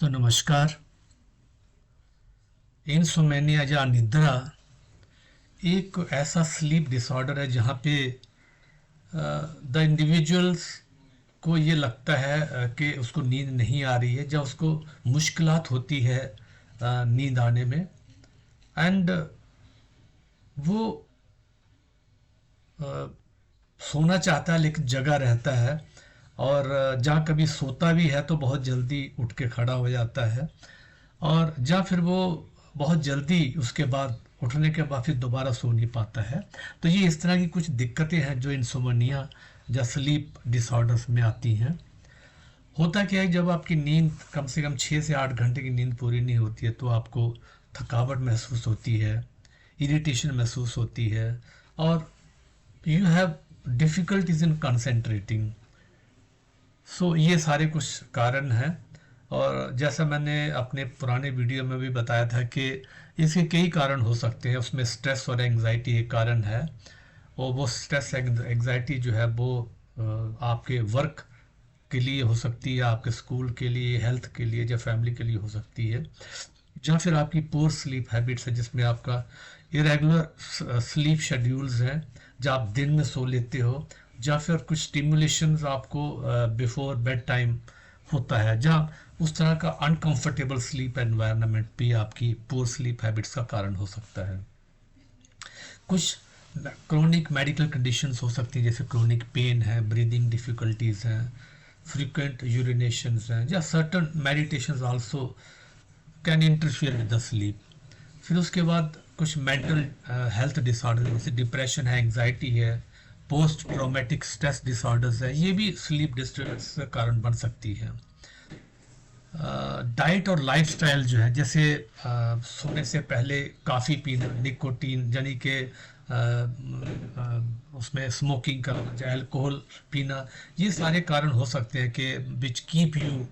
तो नमस्कार। इंसोमेनिया या निद्रा एक ऐसा स्लीप डिसऑर्डर है जहाँ पे द इंडिविजुअल्स को ये लगता है कि उसको नींद नहीं आ रही है, जब उसको मुश्किलात होती है नींद आने में। एंड वो अ, सोना चाहता है लेकिन जगा रहता है, और जहाँ कभी सोता भी है तो बहुत जल्दी उठ के खड़ा हो जाता है, और जहाँ फिर वो बहुत जल्दी उसके बाद उठने के बाद फिर दोबारा सो नहीं पाता है। तो ये इस तरह की कुछ दिक्कतें हैं जो इंसोमनिया या स्लीप डिसऑर्डर्स में आती हैं। होता क्या है, जब आपकी नींद कम से कम 6 से 8 घंटे की नींद पूरी नहीं होती है तो आपको थकावट महसूस होती है, इरिटेशन महसूस होती है, और you have difficulties in concentrating. So ये सारे कुछ कारण हैं। और जैसा मैंने अपने पुराने वीडियो में भी बताया था कि इसके कई कारण हो सकते हैं। उसमें स्ट्रेस और एंग्जाइटी एक कारण है, और वो स्ट्रेस एंग्जाइटी जो है वो आपके वर्क के लिए हो सकती है, आपके स्कूल के लिए, हेल्थ के लिए या फैमिली के लिए हो सकती है। या फिर आपकी पुअर स्लीप हैबिट्स है, जिसमें आपका इरेगुलर स्लीप शेड्यूल्स हैं, जब आप दिन में सो लेते हो, या फिर कुछ स्टिमुलेशंस आपको बिफोर बेड टाइम होता है, जहाँ उस तरह का अनकंफर्टेबल स्लीप एनवायरनमेंट भी आपकी पुअर स्लीप हैबिट्स का कारण हो सकता है। कुछ क्रोनिक मेडिकल कंडीशंस हो सकती हैं, जैसे क्रोनिक पेन है, ब्रीदिंग डिफ़िकल्टीज़ हैं, फ्रीक्वेंट यूरिनेशंस हैं, या certain meditations also can interfere with the sleep. फिर उसके बाद कुछ मेंटल हेल्थ डिसऑर्डर जैसे डिप्रेशन है, एंग्जाइटी है, पोस्ट ट्रॉमेटिक स्ट्रेस डिसऑर्डर्स है, ये भी स्लीप डिस्टर्बेंस का कारण बन सकती है। डाइट और लाइफस्टाइल जो है, जैसे सोने से पहले काफ़ी पीना, निकोटीन यानी कि उसमें स्मोकिंग करना या अल्कोहल पीना, ये सारे कारण हो सकते हैं कि which keep you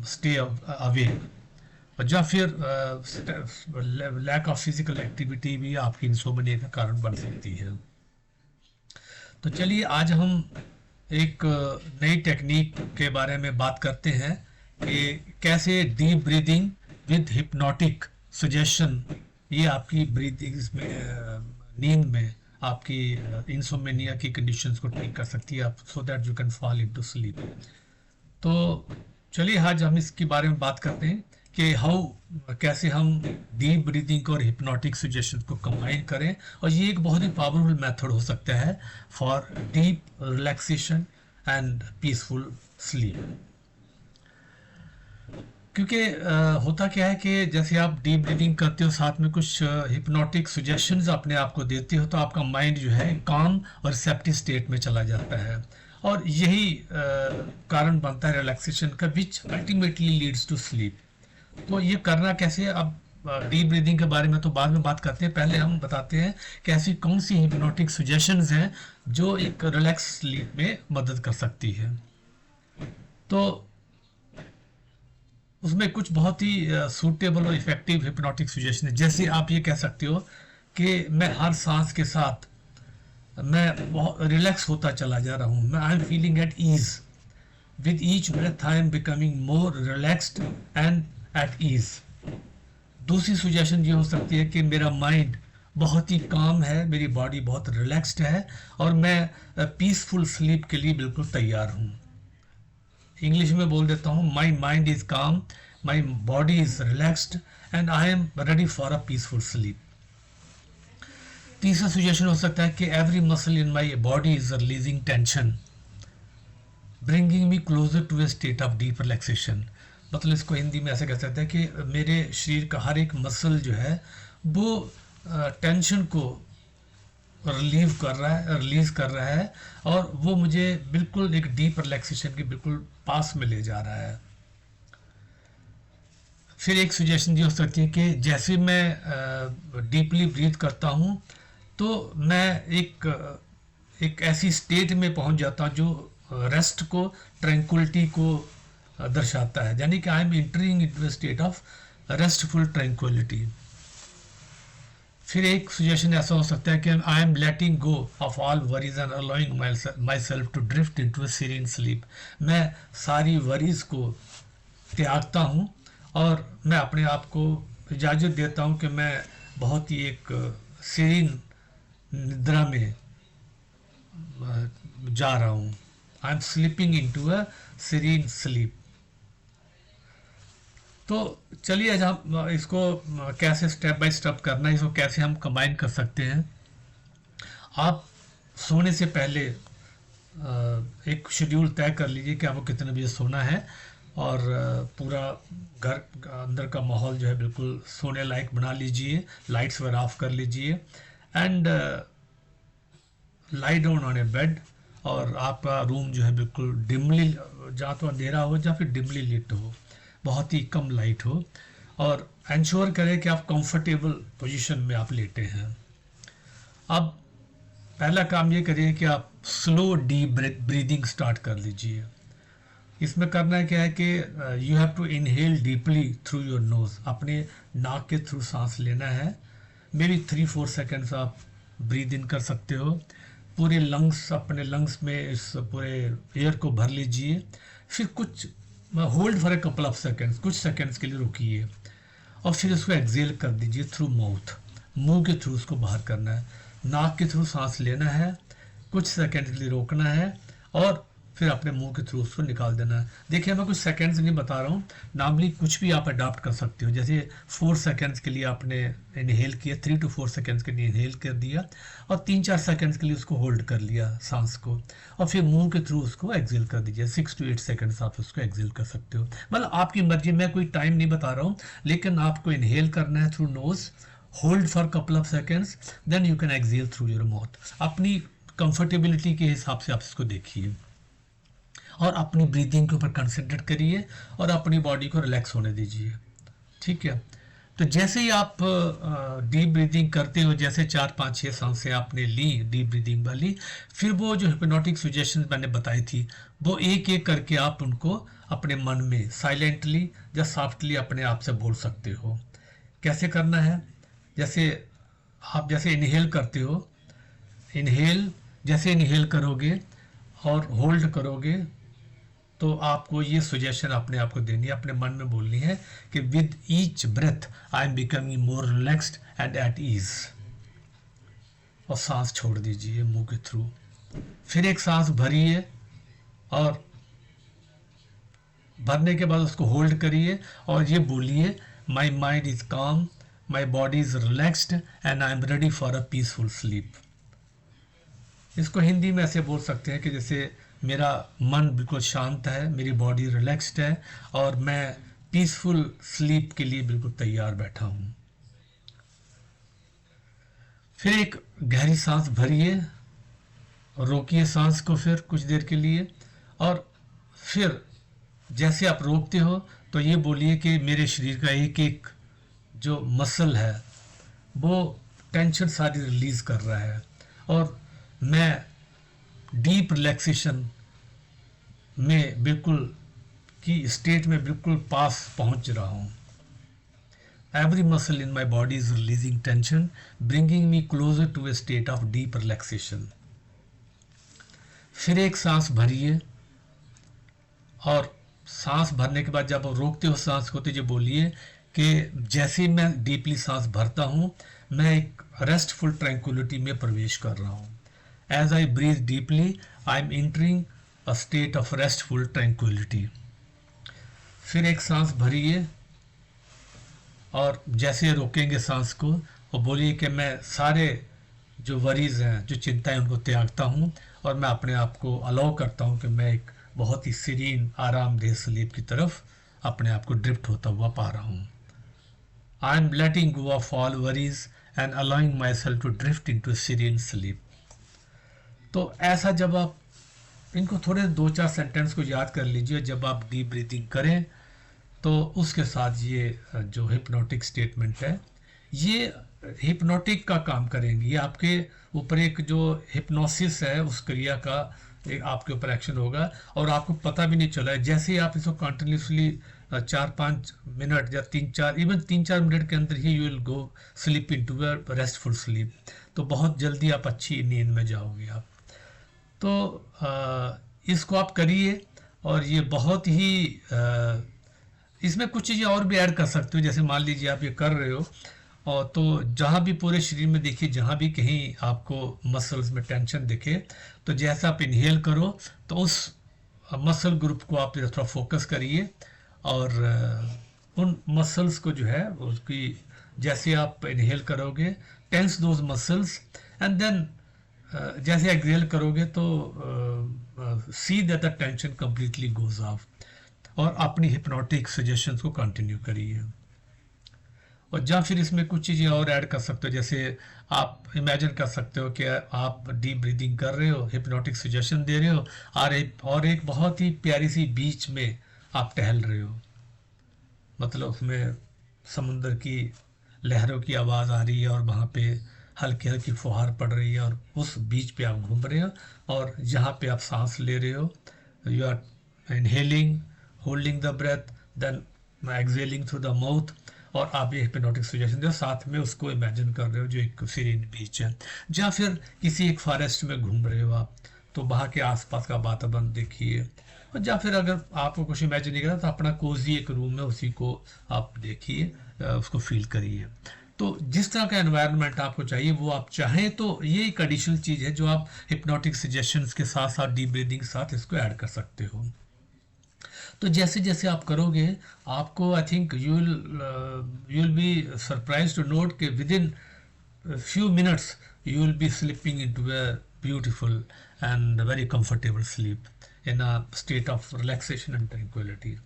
stay away. या फिर लैक ऑफ फिजिकल एक्टिविटी भी आपकी इंसोमनिया का कारण बन सकती है। तो चलिए आज हम एक नई टेक्निक के बारे में बात करते हैं कि कैसे deep breathing with hypnotic suggestion ये आपकी ब्रीदिंग में नींद में आपकी इंसोमेनिया की कंडीशंस को ठीक कर सकती है, आप so that you can fall into sleep. तो चलिए आज हम इसके बारे में बात करते हैं कि कैसे हम डीप ब्रीदिंग और हिप्नोटिक सजेशन को कंबाइन करें, और ये एक बहुत ही पावरफुल मेथड हो सकता है for deep relaxation and peaceful sleep. क्योंकि होता क्या है कि जैसे आप डीप ब्रीदिंग करते हो, साथ में कुछ हिप्नोटिक सजेशंस अपने आप को देते हो, तो आपका माइंड जो है काम और रिसेप्टिव स्टेट में चला जाता है, और यही कारण बनता है रिलैक्सेशन का, which ultimately leads to sleep. तो ये करना कैसे, अब डीप ब्रीदिंग के बारे में तो बाद में बात करते हैं, पहले हम बताते हैं कि ऐसी कौन सी हिप्नोटिक सजेशंस हैं जो एक रिलैक्स स्लीप में मदद कर सकती है। तो उसमें कुछ बहुत ही सूटेबल और इफेक्टिव हिप्नोटिक सजेशन है। जैसे आप ये कह सकते हो कि मैं हर सांस के साथ मैं बहुत रिलैक्स होता चला जा रहा हूँ, मैं I am feeling at ease with each breath, I am becoming more relaxed and at ease. दूसरी सजेशन ये हो सकती है कि मेरा माइंड बहुत ही काम है, मेरी बॉडी बहुत रिलैक्स्ड है, और मैं पीसफुल स्लीप के लिए बिल्कुल तैयार हूँ। इंग्लिश में बोल देता हूँ, माई mind is calm, my body is relaxed and I am ready for a peaceful sleep. तीसरा सजेशन हो सकता है कि every muscle in my body is releasing tension, bringing me closer to a state of deep relaxation. मतलब इसको हिंदी में ऐसे कह सकते हैं कि मेरे शरीर का हर एक मसल जो है वो टेंशन को रिलीव कर रहा है, रिलीज कर रहा है, और वो मुझे बिल्कुल एक डीप रिलैक्सेशन के बिल्कुल पास में ले जा रहा है। फिर एक सजेशन ये हो सकती है कि जैसे मैं डीपली ब्रीथ करता हूँ तो मैं एक ऐसी स्टेट में पहुँच जाता हूँ जो रेस्ट को, ट्रैंक्विलिटी को दर्शाता है, यानी कि I am entering into a state of restful tranquillity. फिर एक सजेशन ऐसा हो सकता है कि I am letting go of all worries and allowing my self to drift into a serene sleep. मैं सारी वरीज को त्यागता हूँ और मैं अपने आप को इजाज़त देता हूँ कि मैं बहुत ही एक सीरीन निद्रा में जा रहा हूँ। I am sleeping into a serene sleep. तो चलिए आज हम इसको कैसे स्टेप बाय स्टेप करना है, इसको कैसे हम कंबाइन कर सकते हैं। आप सोने से पहले एक शेड्यूल तय कर लीजिए कि आपको कितने बजे सोना है और पूरा घर अंदर का माहौल जो है बिल्कुल सोने लायक बना लीजिए, लाइट्स वगैरह ऑफ कर लीजिए and lie down on A bed. और आपका रूम जो है बिल्कुल डिमली, जहाँ तो अंधेरा हो या फिर डिमली लिट हो, बहुत ही कम लाइट हो, और इंश्योर करें कि आप कंफर्टेबल पोजीशन में आप लेटे हैं। अब पहला काम ये करिए कि आप स्लो डीप ब्रीदिंग स्टार्ट कर लीजिए। इसमें करना क्या है कि you have to inhale deeply through your nose, अपने नाक के थ्रू सांस लेना है। मे बी 3-4 सेकेंड्स आप ब्रीद इन कर सकते हो। पूरे लंग्स, अपने लंग्स में इस पूरे एयर को भर लीजिए, फिर कुछ hold for a couple of seconds, कुछ सेकेंड्स के लिए रुकिए और फिर उसको एक्सेल कर दीजिए थ्रू माउथ। मुंह के थ्रू उसको बाहर करना है, नाक के थ्रू सांस लेना है, कुछ सेकेंड के लिए रोकना है और फिर अपने मुंह के थ्रू उसको निकाल देना है। देखिए मैं कुछ सेकेंड्स नहीं बता रहा हूँ, नॉर्मली कुछ भी आप अडॉप्ट कर सकते हो। जैसे 4 सेकेंड्स के लिए आपने इनहेल किया, 3 to 4 सेकेंड्स के लिए इनहेल कर दिया और 3-4 सेकेंड्स के लिए उसको होल्ड कर लिया सांस को, और फिर मुंह के थ्रू उसको एक्सेल कर दीजिए। 6 to 8 सेकेंड्स आप उसको एक्सेल कर सकते हो, मतलब आपकी मर्जी। मैं कोई टाइम नहीं बता रहा हूँ, लेकिन आपको इनहेल करना है through nose, hold for couple of seconds, then you can exhale through your mouth. अपनी कंफर्टेबिलिटी के हिसाब से आप इसको देखिए और अपनी ब्रीदिंग के ऊपर कंसंट्रेट करिए और अपनी बॉडी को रिलैक्स होने दीजिए। ठीक है, तो जैसे ही आप डीप ब्रीदिंग करते हो, जैसे 4-5-6 सांसें आपने ली डीप ब्रीदिंग वाली, फिर वो जो हिप्नोटिक सजेशन मैंने बताई थी, वो एक एक करके आप उनको अपने मन में साइलेंटली या सॉफ्टली अपने आप से बोल सकते हो। कैसे करना है? जैसे आप जैसे इनहेल करते हो, इनहेल जैसे इनहेल करोगे और होल्ड करोगे तो आपको ये सजेशन अपने आप को देनी है, अपने मन में बोलनी है कि with each breath I am becoming more relaxed and at ease, और सांस छोड़ दीजिए मुंह के थ्रू। फिर एक सांस भरिए और भरने के बाद उसको होल्ड करिए और ये बोलिए, माई mind is calm, my body is relaxed and I am ready for a peaceful sleep. इसको हिंदी में ऐसे बोल सकते हैं कि जैसे मेरा मन बिल्कुल शांत है, मेरी बॉडी रिलैक्स्ड है और मैं पीसफुल स्लीप के लिए बिल्कुल तैयार बैठा हूँ। फिर एक गहरी सांस भरिए और रोकिए सांस को फिर कुछ देर के लिए, और फिर जैसे आप रोकते हो तो ये बोलिए कि मेरे शरीर का एक एक जो मसल है वो टेंशन सारी रिलीज कर रहा है और मैं डीप रिलैक्सेशन में बिल्कुल की स्टेट में बिल्कुल पास पहुंच रहा हूं। Every muscle in my body is releasing tension, bringing me closer to a state of deep relaxation. फिर एक सांस भरिए और सांस भरने के बाद जब आप रोकते हो सांस को तो ये बोलिए कि जैसे ही मैं डीपली सांस भरता हूं, मैं एक रेस्टफुल ट्रैंक्विलिटी में प्रवेश कर रहा हूं। As I breathe deeply, I am entering a state of restful tranquility. फिर एक सांस भरिए और जैसे रोकेंगे सांस को और बोलिए कि मैं सारे जो वरीज हैं, जो चिंताएं, उनको त्यागता हूं और मैं अपने आप को अलाउ करता हूं कि मैं एक बहुत ही सीरीन आरामदेह स्लीप की तरफ अपने आप को ड्रिफ्ट होता हुआ पा रहा हूं। I am letting go of all worries and allowing myself to drift into a serene sleep. तो ऐसा जब आप इनको थोड़े 2-4 सेंटेंस को याद कर लीजिए जब आप डीप ब्रीथिंग करें, तो उसके साथ ये जो हिप्नोटिक स्टेटमेंट है ये हिप्नोटिक का काम करेंगी। ये आपके ऊपर एक जो हिप्नोसिस है उस क्रिया का एक आपके ऊपर एक्शन होगा और आपको पता भी नहीं चला है। जैसे ही आप इसको कंटिन्यूसली 4-5 मिनट या 3-4 इवन 3-4 मिनट के अंदर ही you will go sleep into a restful sleep, तो बहुत जल्दी आप अच्छी नींद में जाओगे आप। तो इसको आप करिए और ये बहुत ही इसमें कुछ चीज़ें और भी ऐड कर सकते हो, जैसे मान लीजिए आप ये कर रहे हो और तो जहाँ भी पूरे शरीर में देखिए, जहाँ भी कहीं आपको मसल्स में टेंशन दिखे, तो जैसा आप इनहेल करो तो उस मसल ग्रुप को आप थोड़ा फोकस करिए और उन मसल्स को जो है उसकी, जैसे आप इनहेल करोगे tense those muscles and then जैसे एक्सहेल करोगे तो see that the tension completely goes off, और अपनी हिप्नोटिक सजेशंस को कंटिन्यू करिए। और या फिर इसमें कुछ चीज़ें और ऐड कर सकते हो, जैसे आप इमेजिन कर सकते हो कि आप डीप ब्रीदिंग कर रहे हो, हिप्नोटिक सजेशन दे रहे हो, और एक बहुत ही प्यारी सी बीच में आप टहल रहे हो, मतलब उसमें समुंदर की लहरों की आवाज़ आ रही है और वहाँ पे हल्की हल्की फुहार पड़ रही है और उस बीच पे आप घूम रहे हो, और जहाँ पे आप सांस ले रहे हो, you are inhaling, holding the breath, then exhaling through the mouth, और आप ये हिप्नोटिक सजेशन दो, साथ में उसको इमेजिन कर रहे हो जो एक सीरीन बीच है। या फिर किसी एक फॉरेस्ट में घूम रहे हो आप, तो वहाँ के आसपास का वातावरण देखिए, और या फिर अगर आपको कुछ इमेजिन नहीं करना तो अपना कोजी एक रूम है, उसी को आप देखिए, उसको फील करिए। तो जिस तरह का एनवायरनमेंट आपको चाहिए वो आप चाहें तो ये एक एडिशनल चीज़ है जो आप हिप्नोटिक सजेशंस के साथ साथ डीप ब्रीदिंग के साथ इसको ऐड कर सकते हो। तो जैसे जैसे आप करोगे आपको I think you will be surprise to note कि with in few minutes you will be sleeping into a beautiful and very comfortable sleep in a state of relaxation and tranquillity.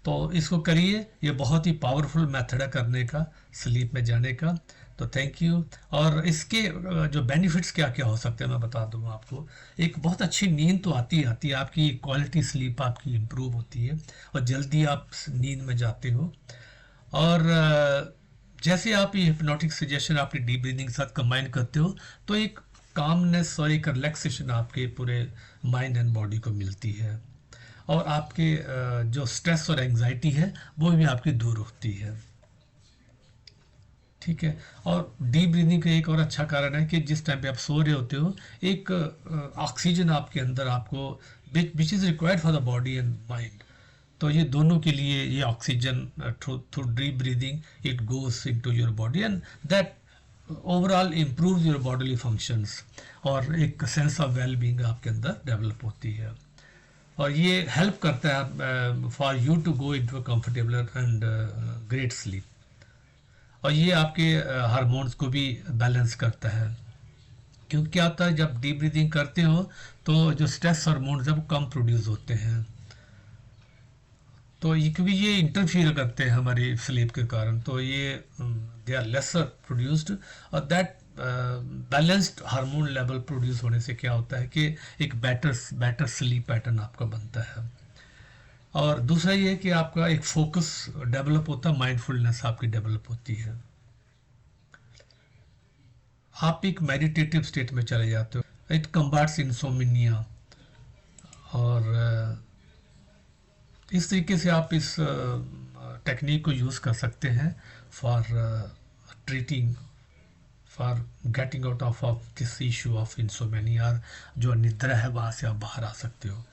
तो इसको करिए, ये बहुत ही पावरफुल मेथड है करने का, sleep में जाने का। तो थैंक यू। और इसके जो बेनिफिट्स क्या क्या हो सकते हैं मैं बता दूँ आपको। एक बहुत अच्छी नींद तो आती है, आपकी क्वालिटी स्लीप आपकी इम्प्रूव होती है और जल्दी आप नींद में जाते हो। और जैसे आप ये हिप्नोटिक सजेशन आपकी डीप ब्रीदिंग के साथ कंबाइन करते हो तो एक कामनेस और एक रिलैक्सेशन आपके पूरे माइंड एंड बॉडी को मिलती है, और आपके जो स्ट्रेस और एंजाइटी है वो भी आपकी दूर होती है। ठीक है। और डीप ब्रीदिंग का एक और अच्छा कारण है कि जिस टाइम पे आप सो रहे होते हो एक ऑक्सीजन आपके अंदर आपको which is required for the body and mind, तो ये दोनों के लिए ये oxygen through deep breathing it goes into your body and that overall improve your bodily functions, और एक सेंस ऑफ वेल बीइंग आपके अंदर डेवलप होती है। और ये हेल्प करता है for you to go into a comfortable and great sleep. और ये आपके हार्मोन्स को भी बैलेंस करता है, क्योंकि क्या होता है जब डीप ब्रीदिंग करते हो तो जो स्ट्रेस हार्मोन्स है वो कम प्रोड्यूस होते हैं, तो ये क्योंकि ये इंटरफियर करते हैं हमारी स्लीप के कारण, तो ये दे आर लेसर प्रोड्यूस्ड, और that balanced hormone level produce होने से क्या होता है कि एक बेटर स्लीप पैटर्न आपका बनता है। और दूसरा ये है कि आपका एक फोकस डेवलप होता है, माइंडफुलनेस आपकी डेवलप होती है, आप एक मेडिटेटिव स्टेट में चले जाते हो। इट कम्बाट्स इंसोमिनिया, और इस तरीके से आप इस टेक्निक को यूज़ कर सकते हैं for treating, for getting out of this issue of insomnia, जो निद्रा है वहाँ से आप बाहर आ सकते हो।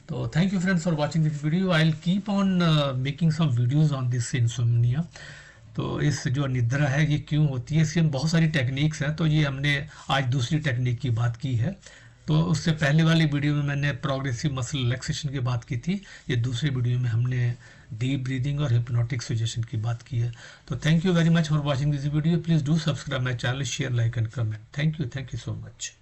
तो thank you friends for watching this video. I will keep on making some videos on this insomnia. तो इस जो निद्रा है ये क्यों होती है, इसकी बहुत सारी टेक्निक्स हैं, तो ये हमने आज दूसरी टेक्निक की बात की है। तो उससे पहले वाली वीडियो में मैंने प्रोग्रेसिव मसल रिलैक्सेशन की बात की थी, ये दूसरी वीडियो में हमने डीप ब्रीदिंग और हिप्नोटिक सजेशन की बात की है। तो thank you very much for watching this video. Please do subscribe my channel, share, like and comment. Thank you so much.